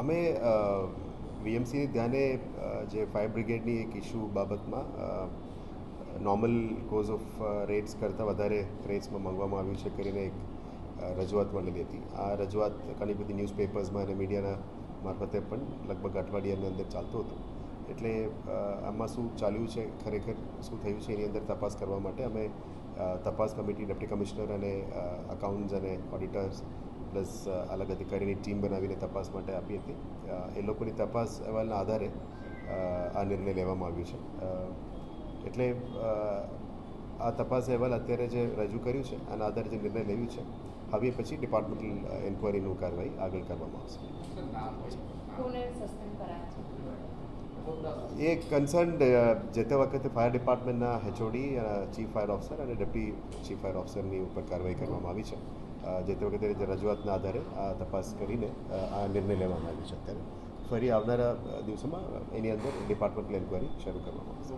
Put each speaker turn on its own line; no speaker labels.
અમે વીએમસી ધ્યાને જે ફાયર બ્રિગેડની એક ઇસ્યુ બાબતમાં નોર્મલ કોઝ ઓફ રેટ્સ કરતાં વધારે રેટ્સમાં માંગવામાં આવ્યું છે કરીને એક રજૂઆત મળેલી હતી. આ રજૂઆત ઘણી બધી ન્યૂઝપેપર્સમાં અને મીડિયાના મારફતે પણ લગભગ અઠવાડિયાની અંદર ચાલતું હતું. એટલે આમાં શું ચાલ્યું છે, ખરેખર શું થયું છે, એની અંદર તપાસ કરવા માટે અમે તપાસ કમિટી, ડેપ્ટી કમિશનર અને અકાઉન્ટ્સ અને ઓડિટર્સ પ્લસ અલગ અધિકારીની ટીમ બનાવીને તપાસ માટે આપી હતી. એ લોકોની તપાસ અહેવાલના આધારે આ નિર્ણય લેવામાં આવ્યો છે. એટલે આ તપાસ અહેવાલ અત્યારે જે રજૂ કર્યું છે આના આધારે જે નિર્ણય લેવું છે, હવે પછી ડિપાર્ટમેન્ટલ એન્ક્વાયરીનું કાર્યવાહી આગળ કરવામાં આવશે. એ કન્સર્ન્ડ જે તે વખતે ફાયર ડિપાર્ટમેન્ટના HOD, ચીફ ફાયર ઓફિસર અને ડેપ્ટી ચીફ ફાયર ઓફિસરની ઉપર કાર્યવાહી કરવામાં આવી છે. જે તે વખતે રજૂઆતના આધારે આ તપાસ કરીને આ નિર્ણય લેવામાં આવ્યો છે. અત્યારે ફરી આવનારા દિવસોમાં એની અંદર ડિપાર્ટમેન્ટલ એન્ક્વાયરી શરૂ કરવામાં આવશે.